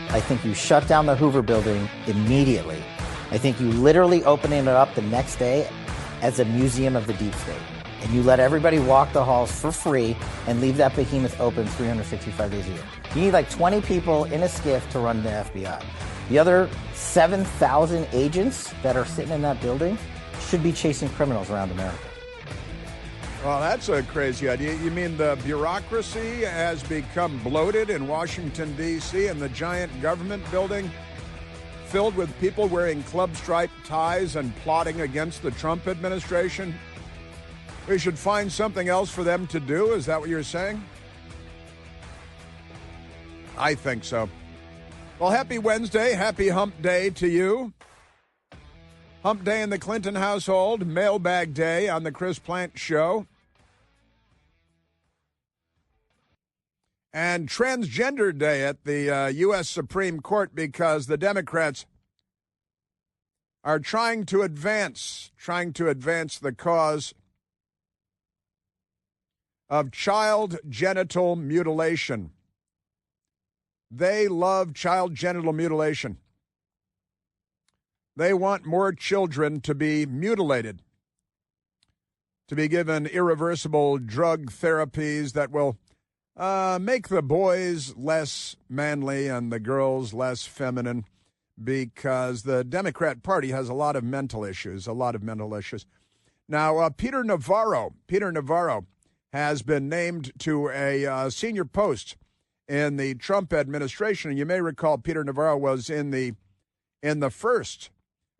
I think you shut down the Hoover Building immediately. I think you literally opening it up the next day as a museum of the deep state. And you let everybody walk the halls for free and leave that behemoth open 365 days a year. You need like 20 people in a skiff to run the FBI. The other 7,000 agents that are sitting in that building should be chasing criminals around America. Well, that's a crazy idea. You mean the bureaucracy has become bloated in Washington, D.C., and the giant government building filled with people wearing club-striped ties and plotting against the Trump administration? We should find something else for them to do? Is that what you're saying? I think so. Well, happy Wednesday. Happy hump day to you. Hump day in the Clinton household. Mailbag day on the Chris Plant Show. And Transgender Day at the U.S. Supreme Court because the Democrats are trying to advance the cause of child genital mutilation. They love child genital mutilation. They want more children to be mutilated, to be given irreversible drug therapies that will make the boys less manly and the girls less feminine, because the Democrat Party has a lot of mental issues. Now, Peter Navarro has been named to a senior post in the Trump administration. And you may recall Peter Navarro was in the first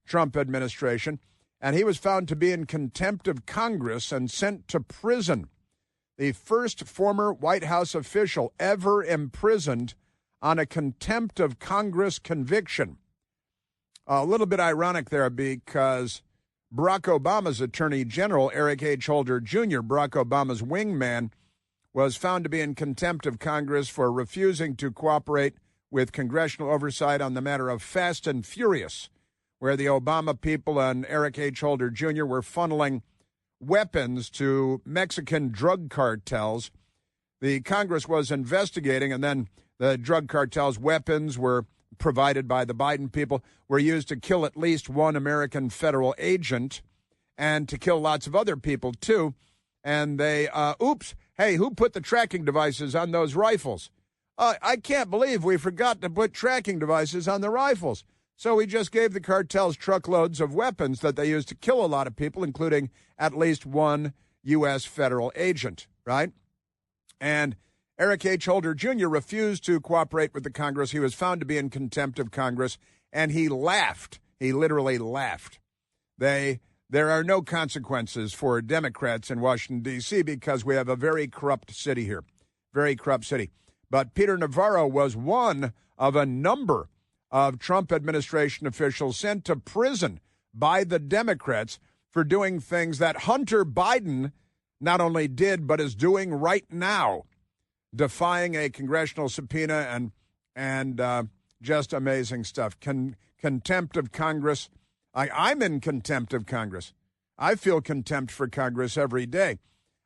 Trump administration, and he was found to be in contempt of Congress and sent to prison. The first former White House official ever imprisoned on a contempt of Congress conviction. A little bit ironic there because Barack Obama's Attorney General, Eric H. Holder Jr., Barack Obama's wingman, was found to be in contempt of Congress for refusing to cooperate with congressional oversight on the matter of Fast and Furious, where the Obama people and Eric H. Holder Jr. were funneling weapons to Mexican drug cartels. The Congress was investigating, and then the drug cartels' weapons were provided by the Biden people, were used to kill at least one American federal agent and to kill lots of other people, too. And they, hey, who put the tracking devices on those rifles? I can't believe we forgot to put tracking devices on the rifles. So we just gave the cartels truckloads of weapons that they used to kill a lot of people, including at least one U.S. federal agent, right? And Eric H. Holder Jr. refused to cooperate with the Congress. He was found to be in contempt of Congress, and he laughed. He literally laughed. There are no consequences for Democrats in Washington, D.C., because we have a very corrupt city here, very corrupt city. But Peter Navarro was one of a number of Trump administration officials sent to prison by the Democrats for doing things that Hunter Biden not only did, but is doing right now, defying a congressional subpoena and just amazing stuff. Contempt of Congress. I'm in contempt of Congress. I feel contempt for Congress every day.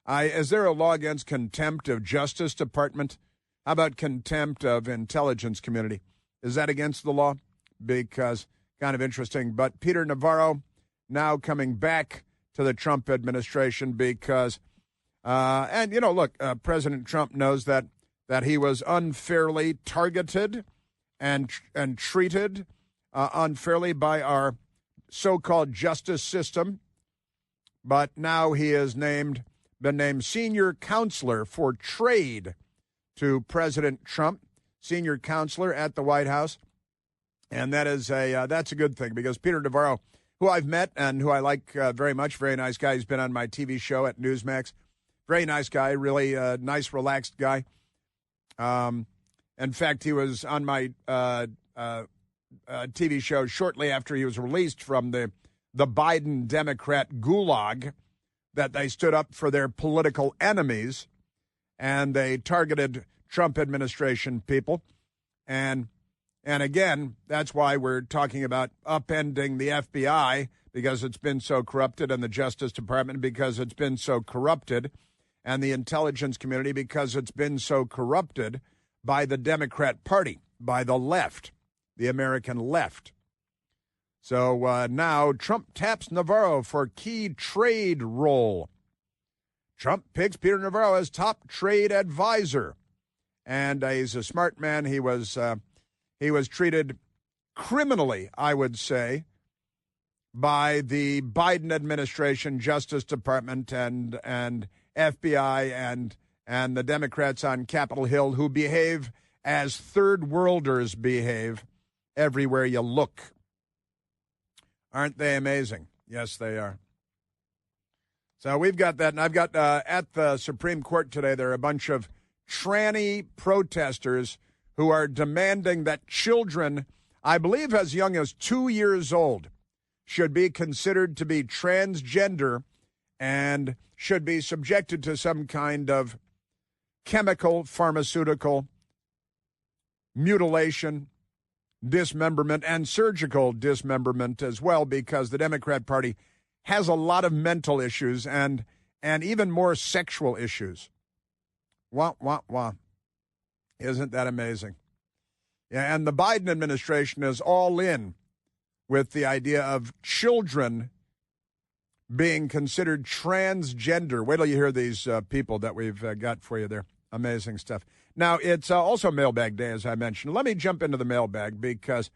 Is there a law against contempt of Justice Department? How about contempt of intelligence community? Is that against the law? Because kind of interesting. But Peter Navarro now coming back to the Trump administration because, President Trump knows that he was unfairly targeted and treated unfairly by our so-called justice system. But now he has been named senior counselor for trade to President Trump, senior counselor at the White House. And that's a good thing because Peter Navarro, who I've met and who I like very much, very nice guy. He's been on my TV show at Newsmax. Very nice guy, really nice, relaxed guy. In fact, he was on my TV show shortly after he was released from the Biden Democrat gulag that they stood up for their political enemies, and they targeted Trump administration people. And again, that's why we're talking about upending the FBI, because it's been so corrupted, and the Justice Department because it's been so corrupted, and the intelligence community because it's been so corrupted by the Democrat Party. by the left, the American left. So now Trump taps Navarro for key trade role. Trump picks Peter Navarro as top trade advisor. And he's a smart man. He was treated criminally, I would say, by the Biden administration, Justice Department, and FBI, and the Democrats on Capitol Hill, who behave as third worlders behave everywhere you look. Aren't they amazing? Yes, they are. So we've got that, and I've got at the Supreme Court today, there are a bunch of tranny protesters who are demanding that children, I believe as young as 2 years old, should be considered to be transgender and should be subjected to some kind of chemical, pharmaceutical mutilation, dismemberment, and surgical dismemberment as well, because the Democrat Party has a lot of mental issues and even more sexual issues. Wah, wah, wah. Isn't that amazing? Yeah, and the Biden administration is all in with the idea of children being considered transgender. Wait till you hear these people that we've got for you there. Amazing stuff. Now, it's also Mailbag Day, as I mentioned. Let me jump into the mailbag because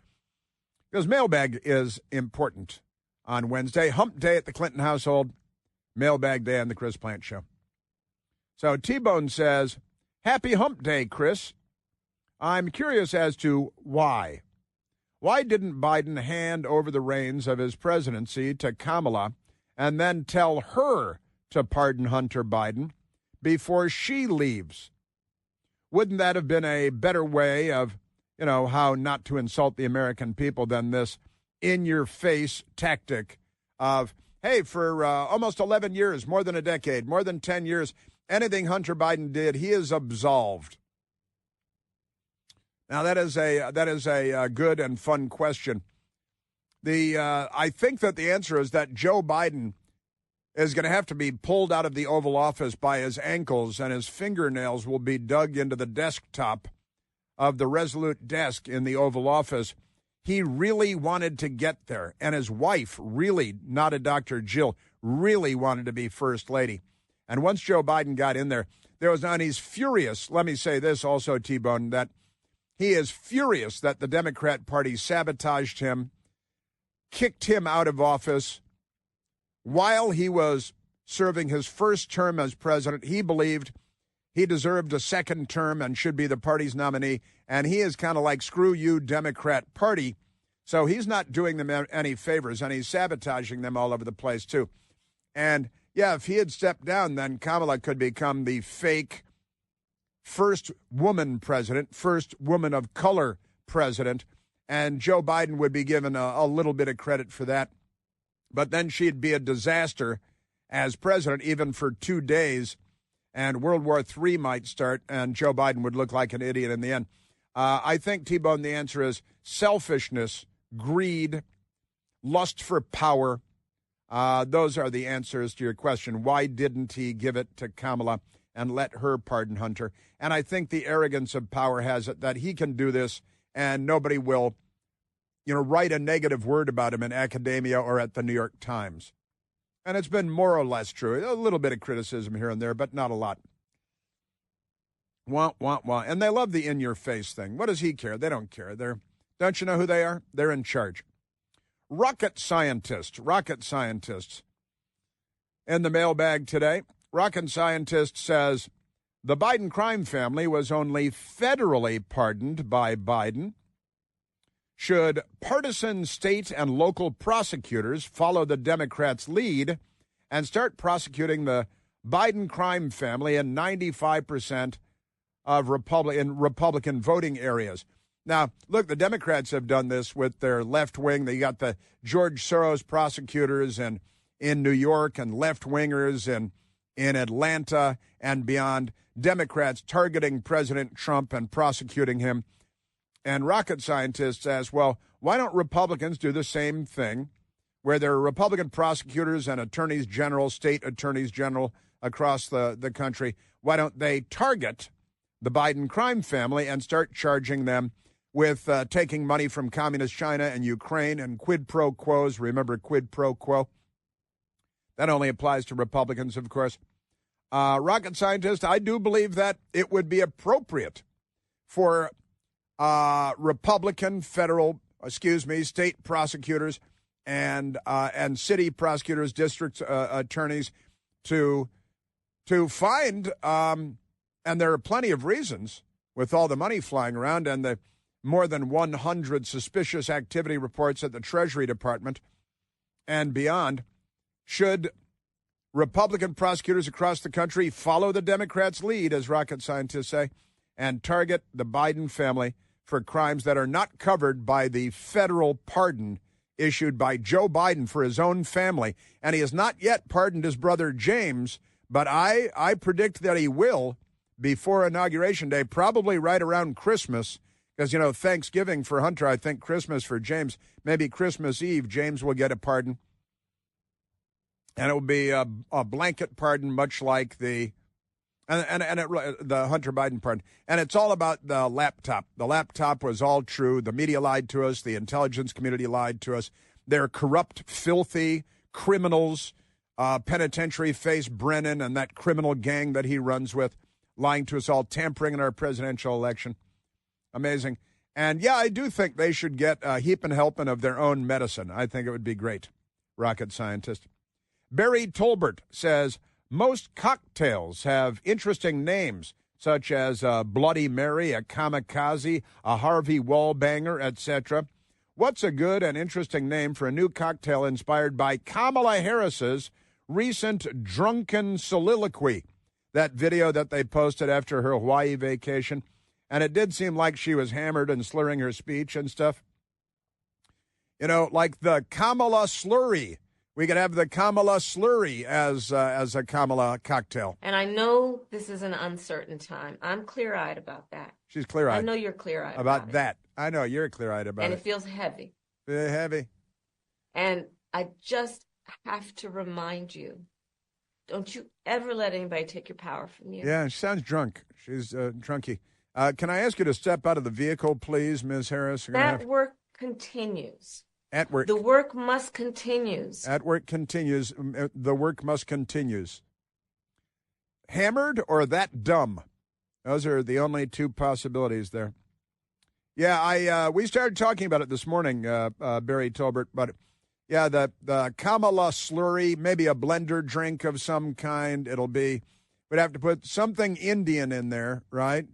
Mailbag is important on Wednesday. Hump Day at the Clinton household. Mailbag Day on the Chris Plant Show. So T-Bone says, Happy Hump Day, Chris. I'm curious as to why. Why didn't Biden hand over the reins of his presidency to Kamala and then tell her to pardon Hunter Biden before she leaves? Wouldn't that have been a better way of, how not to insult the American people than this in-your-face tactic of, hey, for almost 11 years, more than a decade, more than 10 years, anything Hunter Biden did, he is absolved. Now, that is a good and fun question. I think that the answer is that Joe Biden is going to have to be pulled out of the Oval Office by his ankles, and his fingernails will be dug into the desktop of the Resolute desk in the Oval Office. He really wanted to get there, and his wife really, not a Dr. Jill, really wanted to be First Lady. And once Joe Biden got in there, and he's furious. Let me say this also, T-Bone, that he is furious that the Democrat Party sabotaged him, kicked him out of office. While he was serving his first term as president, he believed he deserved a second term and should be the party's nominee. And he is kind of like, screw you, Democrat Party. So he's not doing them any favors, and he's sabotaging them all over the place, too. And, yeah, if he had stepped down, then Kamala could become the fake first woman president, first woman of color president, and Joe Biden would be given a little bit of credit for that. But then she'd be a disaster as president, even for 2 days, and World War III might start, and Joe Biden would look like an idiot in the end. I think, T-Bone, the answer is selfishness, greed, lust for power. Those are the answers to your question. Why didn't he give it to Kamala and let her pardon Hunter? And I think the arrogance of power has it that he can do this and nobody will, write a negative word about him in academia or at the New York Times. And it's been more or less true. A little bit of criticism here and there, but not a lot. Wah, wah, wah. And they love the in-your-face thing. What does he care? They don't care. Don't you know who they are? They're in charge. Rocket scientists. In the mailbag today, rocket scientist says the Biden crime family was only federally pardoned by Biden. Should partisan state and local prosecutors follow the Democrats' lead and start prosecuting the Biden crime family in 95% of Republican voting areas? Now, look, the Democrats have done this with their left wing. They got the George Soros prosecutors in New York and left-wingers in Atlanta and beyond. Democrats targeting President Trump and prosecuting him. And rocket scientists ask, well, why don't Republicans do the same thing where there are Republican prosecutors and attorneys general, state attorneys general across the country? Why don't they target the Biden crime family and start charging them with taking money from communist China and Ukraine and quid pro quos. Remember quid pro quo? That only applies to Republicans, of course. Rocket scientist, I do believe that it would be appropriate for Republican state prosecutors and city prosecutors, district attorneys to find, and there are plenty of reasons with all the money flying around and the more than 100 suspicious activity reports at the Treasury Department and beyond, should Republican prosecutors across the country follow the Democrats' lead, as rocket scientists say, and target the Biden family for crimes that are not covered by the federal pardon issued by Joe Biden for his own family. And he has not yet pardoned his brother James, but I predict that he will before Inauguration Day, probably right around Christmas, because, Thanksgiving for Hunter, I think Christmas for James, maybe Christmas Eve, James will get a pardon. And it will be a blanket pardon, much like the Hunter Biden pardon. And it's all about the laptop. The laptop was all true. The media lied to us. The intelligence community lied to us. They're corrupt, filthy criminals, penitentiary face Brennan and that criminal gang that he runs with, lying to us all, tampering in our presidential election. Amazing. And, yeah, I do think they should get a heap and helping of their own medicine. I think it would be great. Rocket scientist. Barry Tolbert says, most cocktails have interesting names, such as a Bloody Mary, a Kamikaze, a Harvey Wallbanger, etc. What's a good and interesting name for a new cocktail inspired by Kamala Harris's recent drunken soliloquy? That video that they posted after her Hawaii vacation. And it did seem like she was hammered and slurring her speech and stuff. Like the Kamala Slurry. We could have the Kamala Slurry as a Kamala cocktail. And I know this is an uncertain time. I'm clear-eyed about that. She's clear-eyed. I know you're clear-eyed about that. I know you're clear-eyed about it. And it feels heavy. Very heavy. And I just have to remind you, don't you ever let anybody take your power from you. Yeah, she sounds drunk. She's drunky. Can I ask you to step out of the vehicle, please, Ms. Harris? That work continues. At work. The work must continues. At work continues. The work must continues. Hammered or that dumb? Those are the only two possibilities there. Yeah, we started talking about it this morning, Barry Tolbert, but yeah, the Kamala Slurry, maybe a blender drink of some kind. We'd have to put something Indian in there, right?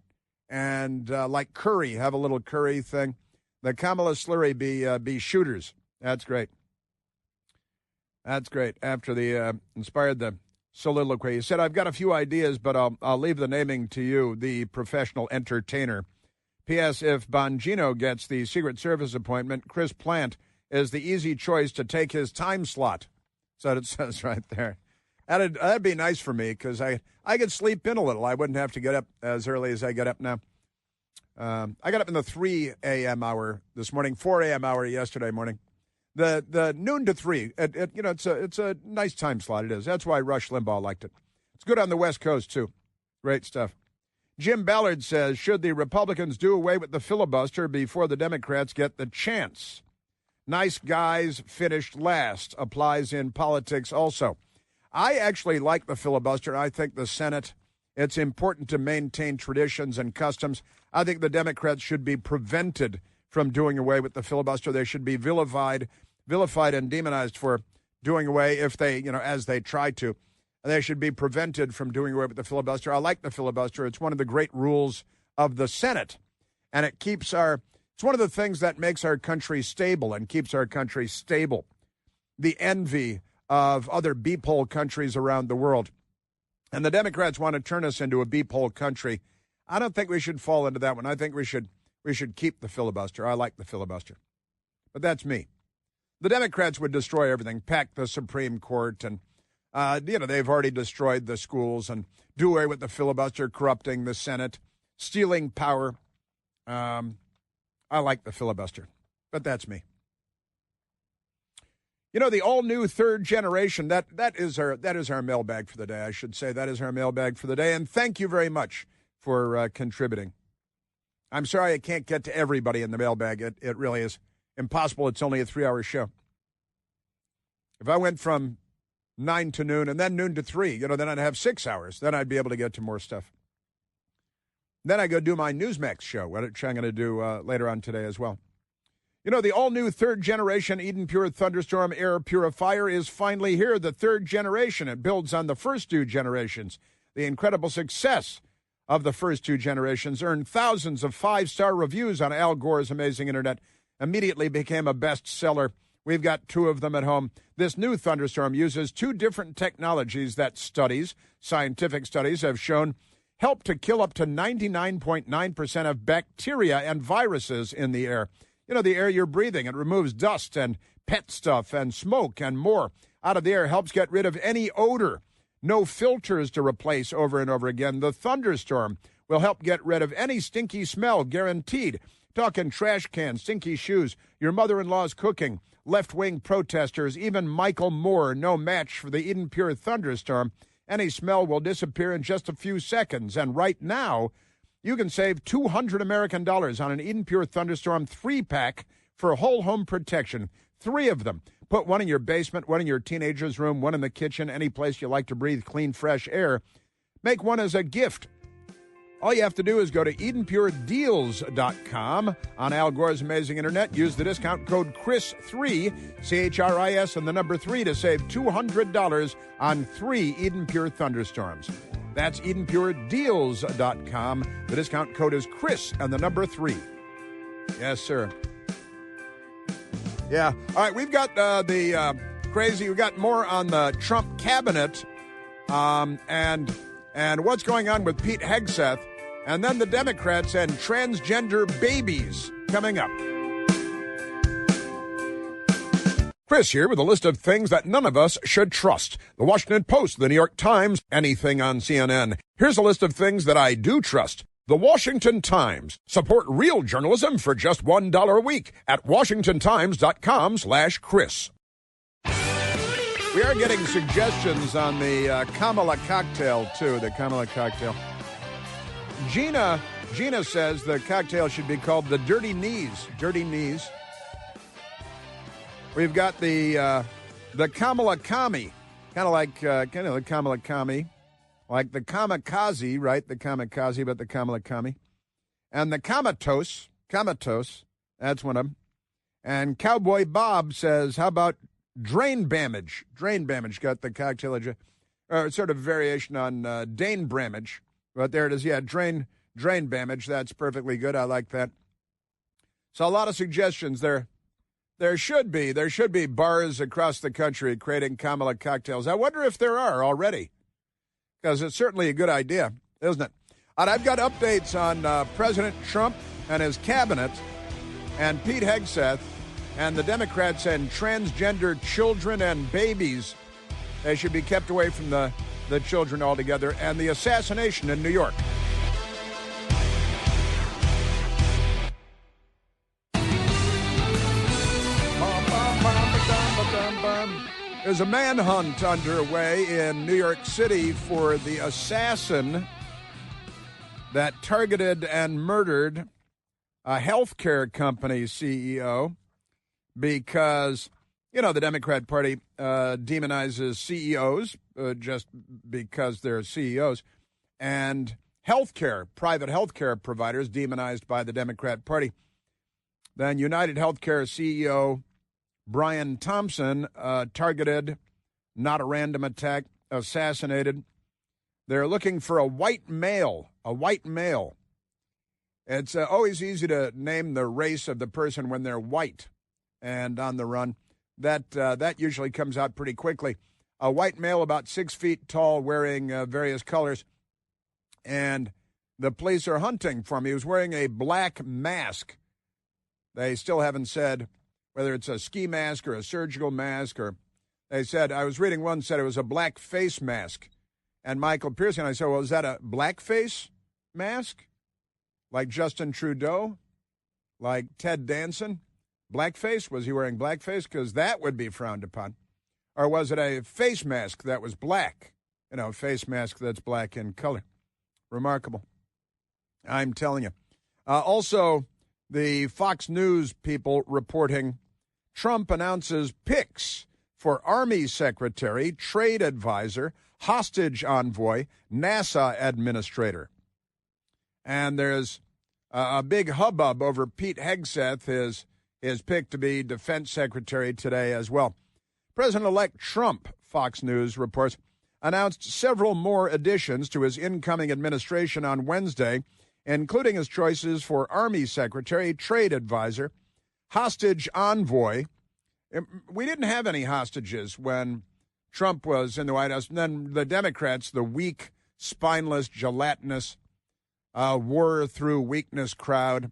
And like curry, have a little curry thing. The Kamala Slurry be shooters. That's great. That's great. After the inspired the soliloquy, he said, "I've got a few ideas, but I'll leave the naming to you, the professional entertainer. P.S. If Bongino gets the Secret Service appointment, Chris Plant is the easy choice to take his time slot." So it says right there. That'd be nice for me because I could sleep in a little. I wouldn't have to get up as early as I get up now. I got up in the 3 a.m. hour this morning, 4 a.m. hour yesterday morning. The noon to 3, it's a nice time slot. It is. That's why Rush Limbaugh liked it. It's good on the West Coast, too. Great stuff. Jim Ballard says, should the Republicans do away with the filibuster before the Democrats get the chance? Nice guys finished last applies in politics also. I actually like the filibuster. I think the Senate, it's important to maintain traditions and customs. I think the Democrats should be prevented from doing away with the filibuster. They should be vilified and demonized for doing away if they, as they try to. They should be prevented from doing away with the filibuster. I like the filibuster. It's one of the great rules of the Senate. And it keeps it's one of the things that makes our country stable and keeps our country stable. The envy of other beep-hole countries around the world. And the Democrats want to turn us into a beep-hole country. I don't think we should fall into that one. I think we should keep the filibuster. I like the filibuster. But that's me. The Democrats would destroy everything, pack the Supreme Court, and, they've already destroyed the schools and do away with the filibuster, corrupting the Senate, stealing power. I like the filibuster, but that's me. The all-new third generation, that is our mailbag for the day, I should say. That is our mailbag for the day, and thank you very much for contributing. I'm sorry I can't get to everybody in the mailbag. It really is impossible. It's only a 3-hour show. If I went from 9 to noon and then noon to 3, then I'd have 6 hours. Then I'd be able to get to more stuff. Then I go do my Newsmax show, which I'm going to do later on today as well. The all-new third-generation Eden Pure Thunderstorm air purifier is finally here, the third generation. It builds on the first 2 generations. The incredible success of the first 2 generations earned thousands of 5-star reviews on Al Gore's Amazing Internet, immediately became a bestseller. We've got 2 of them at home. This new Thunderstorm uses 2 different technologies that scientific studies have shown, help to kill up to 99.9% of bacteria and viruses in the air. The air you're breathing. It removes dust and pet stuff and smoke and more out of the air, helps get rid of any odor. No filters to replace over and over again. The Thunderstorm will help get rid of any stinky smell, guaranteed. Talking trash cans, stinky shoes, your mother-in-law's cooking, left-wing protesters, even Michael Moore, no match for the Eden Pure Thunderstorm. Any smell will disappear in just a few seconds. And right now, you can save $200 American on an Eden Pure Thunderstorm 3-pack for whole home protection. 3 of them. Put one in your basement, one in your teenager's room, one in the kitchen, any place you like to breathe clean, fresh air. Make one as a gift. All you have to do is go to EdenPureDeals.com on Al Gore's Amazing Internet. Use the discount code CHRIS3, CHRIS, and the number 3 to save $200 on 3 Eden Pure Thunderstorms. That's EdenPureDeals.com. The discount code is Chris and the number 3. Yes, sir. Yeah. All right, we've got we've got more on the Trump cabinet and what's going on with Pete Hegseth, and then the Democrats and transgender babies coming up. Chris here with a list of things that none of us should trust. The Washington Post, the New York Times, anything on CNN. Here's a list of things that I do trust. The Washington Times. Support real journalism for just $1 a week at WashingtonTimes.com/Chris. We are getting suggestions on the Kamala cocktail, too, the Kamala cocktail. Gina says the cocktail should be called the Dirty Knees. Dirty Knees. We've got the Kamala Kami, kind of like the Kamala Kami, like the Kamikaze, right? The Kamikaze, but the Kamala Kami. And the Comatose, that's one of them. And Cowboy Bob says, how about Drain Bamage? Drain Bamage got the cocktail, sort of variation on Dane Bramage. But there it is. Yeah, Drain Bamage. That's perfectly good. I like that. So a lot of suggestions there. There should be bars across the country creating Kamala cocktails. I wonder if there are already, because it's certainly a good idea, isn't it? And I've got updates on President Trump and his cabinet and Pete Hegseth and the Democrats and transgender children and babies. They should be kept away from the children altogether, and the assassination in New York. There's a manhunt underway in New York City for the assassin that targeted and murdered a healthcare company CEO because, the Democrat Party demonizes CEOs just because they're CEOs, and private healthcare providers demonized by the Democrat Party. Then United Healthcare CEO Brian Thompson targeted, not a random attack, assassinated. They're looking for a white male. It's always easy to name the race of the person when they're white and on the run. That usually comes out pretty quickly. A white male about 6 feet tall wearing various colors. And the police are hunting for him. He was wearing a black mask. They still haven't said whether it's a ski mask or a surgical mask, or they said, I was reading one said it was a black face mask. And Michael Pearson, I said, well, is that a blackface mask? Like Justin Trudeau? Like Ted Danson? Blackface? Was he wearing blackface? Because that would be frowned upon. Or was it a face mask that was black? A face mask that's black in color. Remarkable. I'm telling you. Also, the Fox News people reporting Trump announces picks for Army Secretary, Trade Advisor, Hostage Envoy, NASA Administrator. And there's a big hubbub over Pete Hegseth, his pick to be Defense Secretary today as well. President-elect Trump, Fox News reports, announced several more additions to his incoming administration on Wednesday, including his choices for Army Secretary, Trade Advisor, Hostage Envoy. We didn't have any hostages when Trump was in the White House. And then the Democrats, the weak, spineless, gelatinous, war through weakness crowd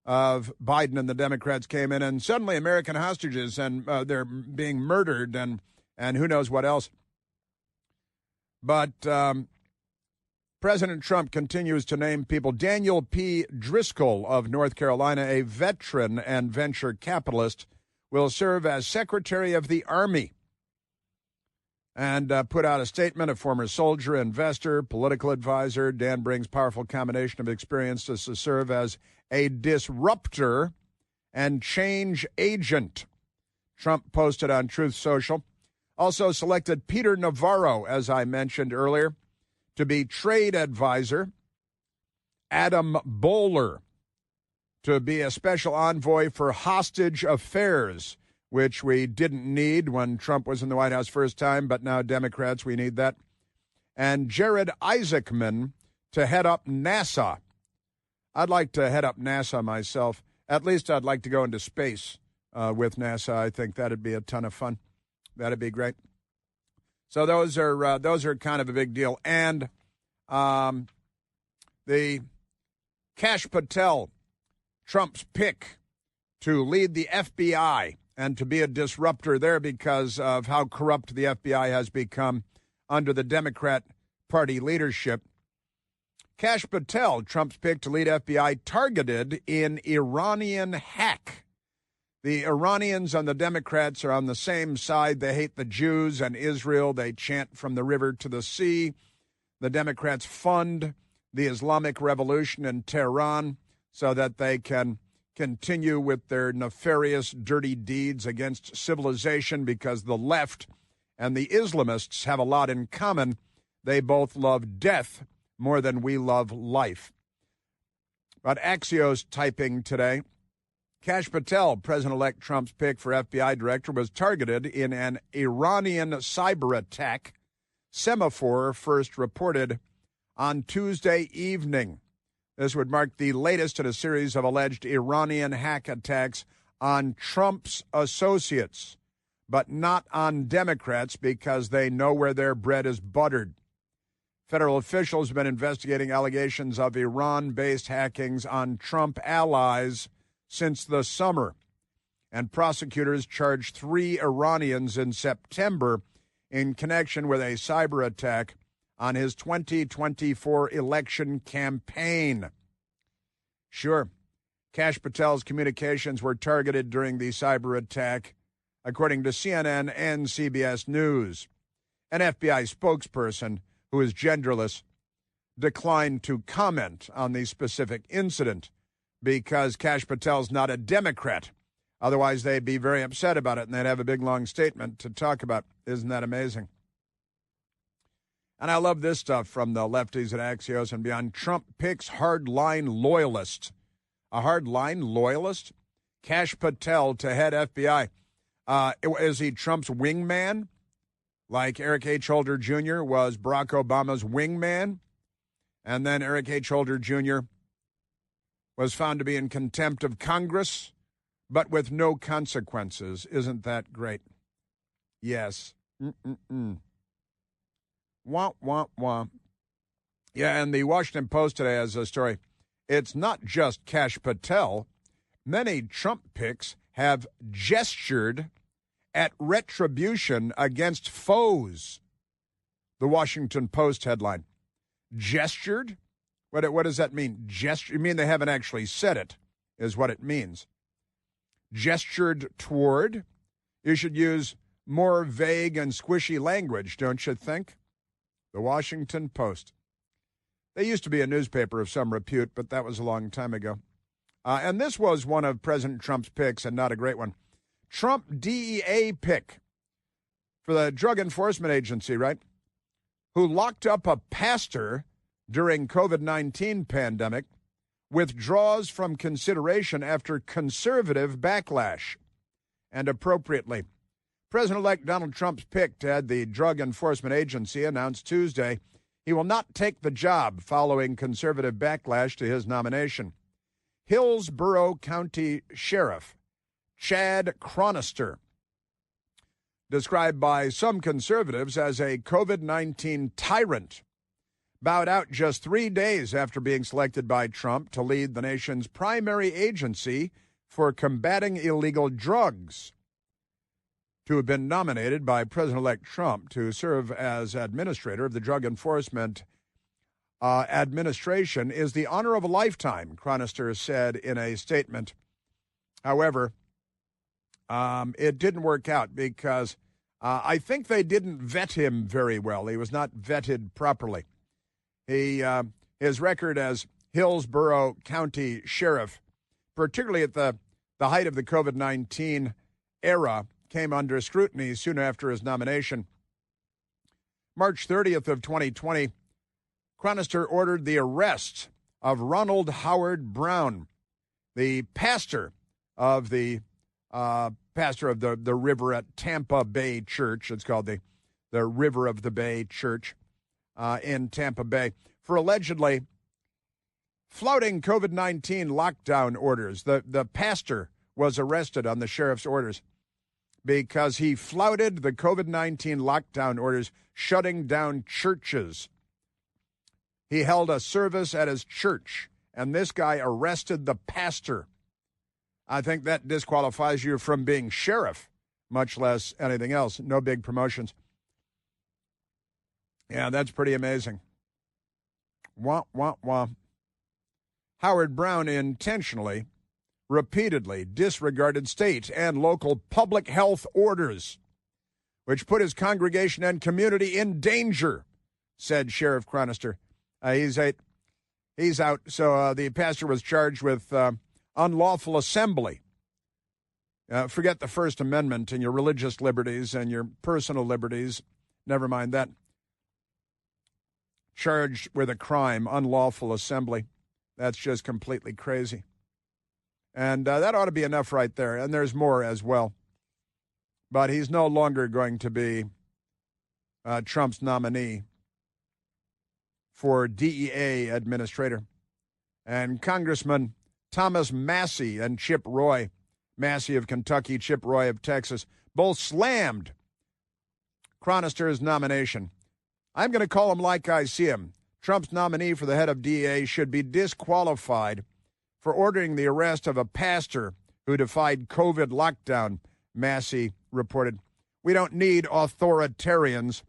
of Biden and the Democrats came in, and suddenly American hostages, and they're being murdered, and who knows what else. But President Trump continues to name people. Daniel P. Driscoll of North Carolina, a veteran and venture capitalist, will serve as Secretary of the Army, and put out a statement. A former soldier, investor, political advisor, Dan brings powerful combination of experience to serve as a disruptor and change agent. Trump posted on Truth Social. Also selected Peter Navarro, as I mentioned earlier, to be trade advisor. Adam Bowler to be a special envoy for hostage affairs, which we didn't need when Trump was in the White House first time, but now Democrats, we need that. And Jared Isaacman to head up NASA. I'd like to head up NASA myself. At least I'd like to go into space with NASA. I think that'd be a ton of fun. That'd be great. So those are kind of a big deal. And the Kash Patel, Trump's pick to lead the FBI and to be a disruptor there because of how corrupt the FBI has become under the Democrat Party leadership. Kash Patel, Trump's pick to lead FBI, targeted in Iranian hack. The Iranians and the Democrats are on the same side. They hate the Jews and Israel. They chant from the river to the sea. The Democrats fund the Islamic Revolution in Tehran so that they can continue with their nefarious, dirty deeds against civilization, because the left and the Islamists have a lot in common. They both love death more than we love life. But Axios typing today, Kash Patel, President-elect Trump's pick for FBI director, was targeted in an Iranian cyber attack. Semaphore first reported on Tuesday evening. This would mark the latest in a series of alleged Iranian hack attacks on Trump's associates, but not on Democrats because they know where their bread is buttered. Federal officials have been investigating allegations of Iran-based hackings on Trump allies since the summer, and prosecutors charged 3 Iranians in September in connection with a cyber attack on his 2024 election campaign. Sure, Kash Patel's communications were targeted during the cyber attack, according to CNN and CBS News. An FBI spokesperson, who is genderless, declined to comment on the specific incident because Kash Patel's not a Democrat. Otherwise, they'd be very upset about it, and they'd have a big, long statement to talk about. Isn't that amazing? And I love this stuff from the lefties at Axios and beyond. Trump picks hardline loyalist. A hardline loyalist? Kash Patel to head FBI. Is he Trump's wingman? Like Eric H. Holder Jr. was Barack Obama's wingman? And then Eric H. Holder Jr. was found to be in contempt of Congress, but with no consequences. Isn't that great? Yes. Wah, wah, wah. Yeah, and the Washington Post today has a story. It's not just Kash Patel. Many Trump picks have gestured at retribution against foes. The Washington Post headline. Gestured? What does that mean? Gesture? You mean they haven't actually said it, is what it means. Gestured toward? You should use more vague and squishy language, don't you think? The Washington Post. They used to be a newspaper of some repute, but that was a long time ago. And this was one of President Trump's picks, and not a great one. Trump DEA pick for the Drug Enforcement Agency, right? Who locked up a pastor during COVID-19 pandemic, withdraws from consideration after conservative backlash. And appropriately, President-elect Donald Trump's pick to head the Drug Enforcement Agency announced Tuesday he will not take the job following conservative backlash to his nomination. Hillsborough County Sheriff Chad Chronister, described by some conservatives as a COVID-19 tyrant, bowed out just 3 days after being selected by Trump to lead the nation's primary agency for combating illegal drugs. To have been nominated by President-elect Trump to serve as administrator of the Drug Enforcement Administration is the honor of a lifetime, Chronister said in a statement. However, it didn't work out because I think they didn't vet him very well. He was not vetted properly. His record as Hillsborough County Sheriff, particularly at the height of the COVID-19 era, came under scrutiny soon after his nomination. March 30th of 2020, Chronister ordered the arrest of Ronald Howard Brown, the pastor of the River at Tampa Bay Church. It's called the River of the Bay Church in Tampa Bay, for allegedly flouting COVID-19 lockdown orders. The pastor was arrested on the sheriff's orders because he flouted the COVID-19 lockdown orders, shutting down churches. He held a service at his church, and this guy arrested the pastor. I think that disqualifies you from being sheriff, much less anything else. No big promotions. Yeah, that's pretty amazing. Wah, wah, wah. Howard Brown intentionally, repeatedly disregarded state and local public health orders, which put his congregation and community in danger, said Sheriff Chronister. He's out. So the pastor was charged with unlawful assembly. Forget the First Amendment and your religious liberties and your personal liberties. Never mind that. Charged with a crime, unlawful assembly. That's just completely crazy. And that ought to be enough right there. And there's more as well. But he's no longer going to be Trump's nominee for DEA administrator. And Congressman Thomas Massie and Chip Roy, Massie of Kentucky, Chip Roy of Texas, both slammed Chronister's nomination. I'm going to call him like I see him. Trump's nominee for the head of DEA should be disqualified for ordering the arrest of a pastor who defied COVID lockdown, Massie reported. We don't need authoritarians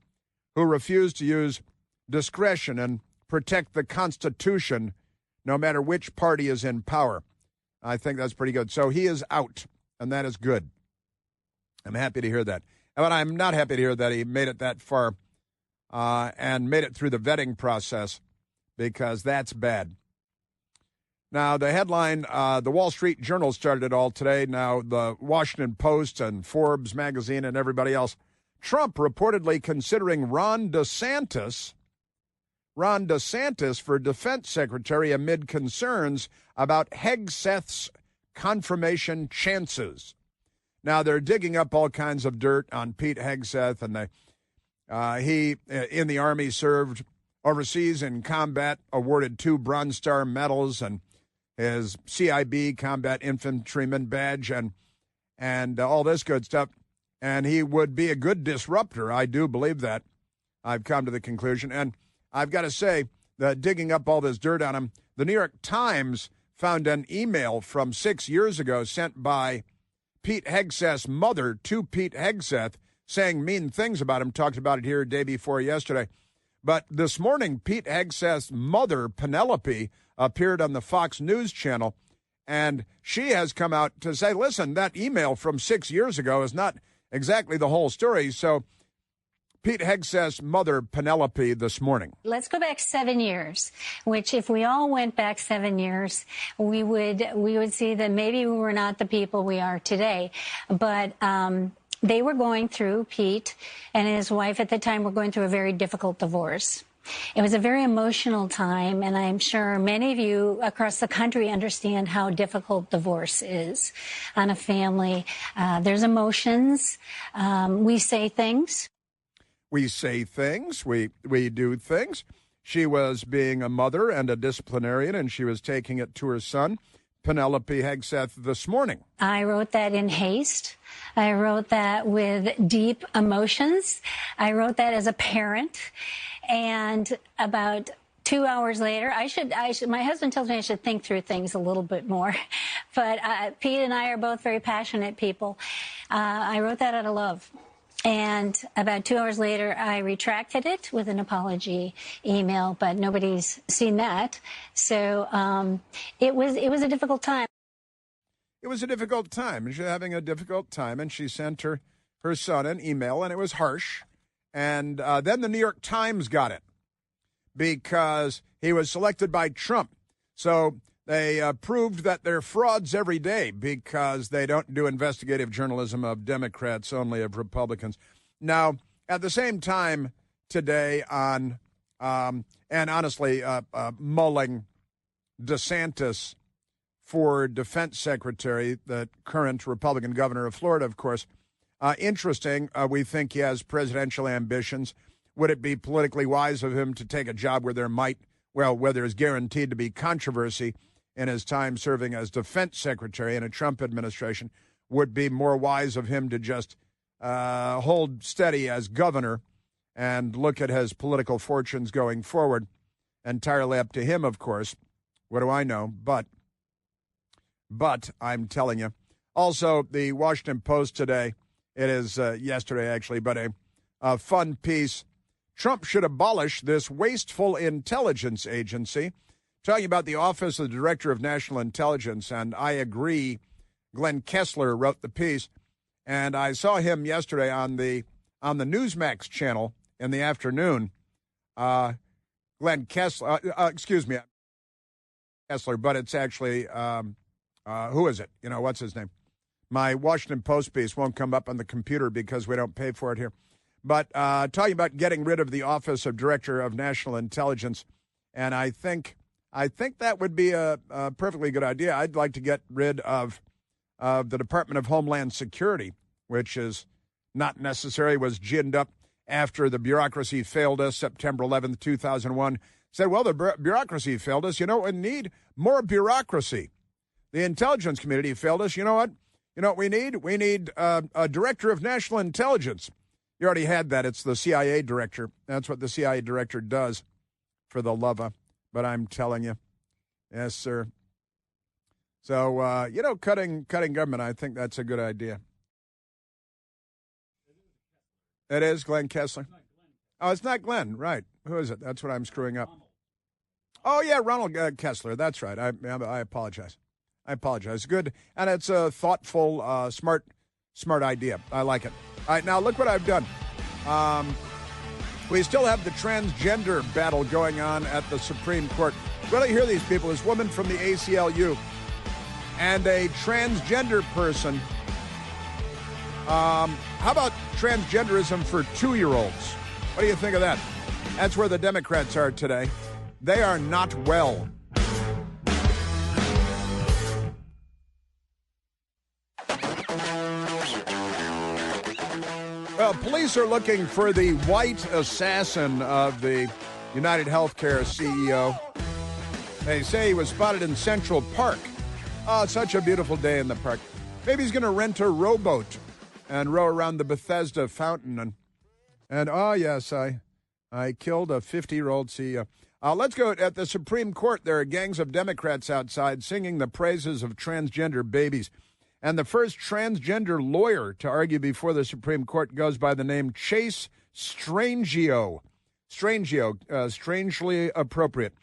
who refuse to use discretion and protect the Constitution no matter which party is in power. I think that's pretty good. So he is out, and that is good. I'm happy to hear that. But I'm not happy to hear that he made it that far and made it through the vetting process, because that's bad. Now, the headline, the Wall Street Journal started it all today. Now, the Washington Post and Forbes magazine and everybody else. Trump reportedly considering Ron DeSantis for defense secretary amid concerns about Hegseth's confirmation chances. Now, they're digging up all kinds of dirt on Pete Hegseth, and he, in the Army, served overseas in combat, awarded 2 Bronze Star medals, and his CIB Combat Infantryman badge, and all this good stuff. And he would be a good disruptor. I do believe that. I've come to the conclusion. And I've got to say that digging up all this dirt on him, the New York Times found an email from 6 years ago sent by Pete Hegseth's mother to Pete Hegseth saying mean things about him. Talked about it here day before yesterday. But this morning, Pete Hegseth's mother, Penelope, appeared on the Fox News channel, and she has come out to say, listen, that email from 6 years ago is not exactly the whole story. So Pete Hegseth's mother, Penelope, this morning. Let's go back 7 years, which if we all went back 7 years, we would see that maybe we were not the people we are today. But they were going through, Pete and his wife at the time were going through a very difficult divorce. It was a very emotional time, and I'm sure many of you across the country understand how difficult divorce is on a family. There's emotions. We say things. We say things. We do things. She was being a mother and a disciplinarian, and she was taking it to her son, Penelope Hegseth, this morning. I wrote that in haste. I wrote that with deep emotions. I wrote that as a parent. And about 2 hours later, my husband tells me I should think through things a little bit more. But Pete and I are both very passionate people. I wrote that out of love. And about 2 hours later, I retracted it with an apology email, but nobody's seen that. So it was a difficult time. It was a difficult time. She was having a difficult time, and she sent her son an email, and it was harsh. And then the New York Times got it because he was selected by Trump. So they proved that they're frauds every day because they don't do investigative journalism of Democrats, only of Republicans. Now, at the same time today and honestly, mulling DeSantis for defense secretary, the current Republican governor of Florida, of course. Interesting. We think he has presidential ambitions. Would it be politically wise of him to take a job where there is guaranteed to be controversy in his time serving as defense secretary in a Trump administration? Would be more wise of him to just hold steady as governor and look at his political fortunes going forward. Entirely up to him, of course. What do I know? But I'm telling you. Also, the Washington Post today, it is yesterday actually, but a fun piece. Trump should abolish this wasteful intelligence agency. Talking about the Office of the Director of National Intelligence, and I agree. Glenn Kessler wrote the piece, and I saw him yesterday on the Newsmax channel in the afternoon. Glenn Kessler, Kessler, but it's actually, who is it? What's his name? My Washington Post piece won't come up on the computer because we don't pay for it here. But talking about getting rid of the Office of Director of National Intelligence, and I think that would be a perfectly good idea. I'd like to get rid of the Department of Homeland Security, which is not necessary, was ginned up after the bureaucracy failed us September 11th, 2001. Said, well, the bureaucracy failed us. We need more bureaucracy. The intelligence community failed us. You know what? You know what we need? We need a director of national intelligence. You already had that. It's the CIA director. That's what the CIA director does, for the love of. But I'm telling you. Yes, sir. So, cutting government, I think that's a good idea. It is Glenn Kessler. Oh, it's not Glenn. Right. Who is it? That's what I'm screwing up. Oh, yeah, Ronald Kessler. That's right. I apologize. Good. And it's a thoughtful, smart idea. I like it. All right, now look what I've done. We still have the transgender battle going on at the Supreme Court. Well, you hear these people. This woman from the ACLU and a transgender person. How about transgenderism for 2-year-olds? What do you think of that? That's where the Democrats are today. They are not well. Well, police are looking for the white assassin of the United Healthcare CEO. They say he was spotted in Central Park. Oh, such a beautiful day in the park. Maybe he's going to rent a rowboat and row around the Bethesda fountain. And oh, yes, I killed a 50-year-old CEO. Let's go. At the Supreme Court, there are gangs of Democrats outside singing the praises of transgender babies. And the first transgender lawyer to argue before the Supreme Court goes by the name Chase Strangio. Strangely appropriate.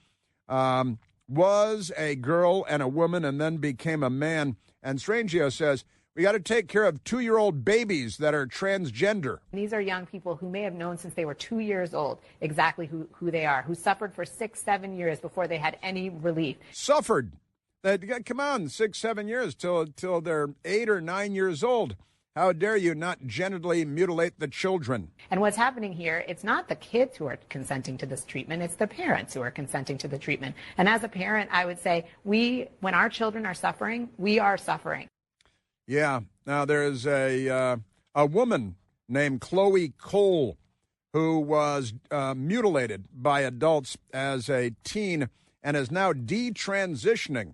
Was a girl and a woman and then became a man. And Strangio says, We got to take care of 2-year-old babies that are transgender. These are young people who may have known since they were 2 years old exactly who they are, who suffered for 6-7 years before they had any relief. Suffered. Come on, 6-7 years till they're 8 or 9 years old. How dare you not genitally mutilate the children? And what's happening here, it's not the kids who are consenting to this treatment, it's the parents who are consenting to the treatment. And as a parent, I would say when our children are suffering, we are suffering. Yeah. Now, there's a woman named Chloe Cole who was mutilated by adults as a teen and is now detransitioning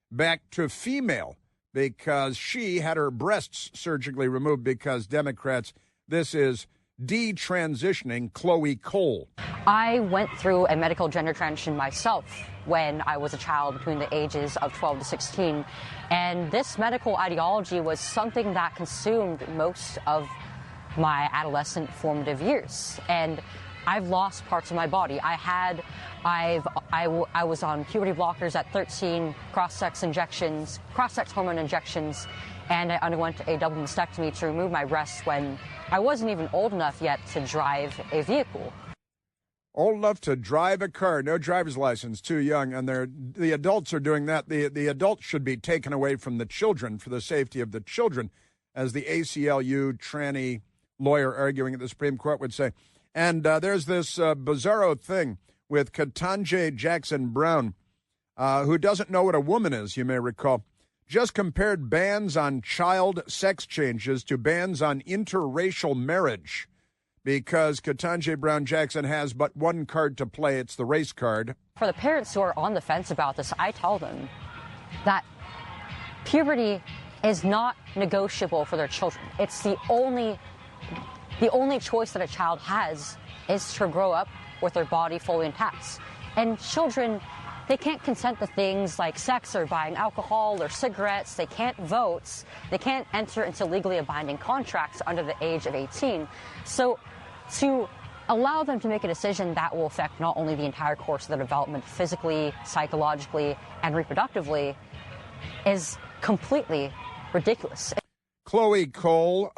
back to female because she had her breasts surgically removed because Democrats, this is detransitioning Chloe Cole. I went through a medical gender transition myself when I was a child between the ages of 12 to 16. And this medical ideology was something that consumed most of my adolescent formative years. And I've lost parts of my body. I was on puberty blockers at 13, cross-sex hormone injections, and I underwent a double mastectomy to remove my breasts when I wasn't even old enough yet to drive a vehicle. Old enough to drive a car, no driver's license, too young, and the adults are doing that. The adults should be taken away from the children for the safety of the children, as the ACLU tranny lawyer arguing at the Supreme Court would say. And there's this bizarro thing with Ketanji Jackson Brown, who doesn't know what a woman is, you may recall, just compared bans on child sex changes to bans on interracial marriage because Ketanji Brown Jackson has but one card to play. It's the race card. For the parents who are on the fence about this, I tell them that puberty is not negotiable for their children. It's the only choice that a child has is to grow up with their body fully intact. And children, they can't consent to things like sex or buying alcohol or cigarettes. They can't vote. They can't enter into legally binding contracts under the age of 18. So to allow them to make a decision that will affect not only the entire course of their development physically, psychologically, and reproductively is completely ridiculous. Chloe Cole,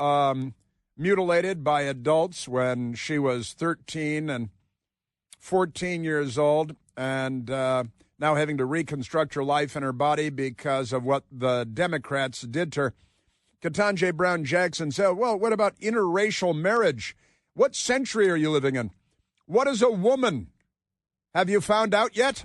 mutilated by adults when she was 13 and 14 years old, and now having to reconstruct her life and her body because of what the Democrats did to her. Ketanji Brown Jackson said, well, what about interracial marriage? What century are you living in? What is a woman? Have you found out yet?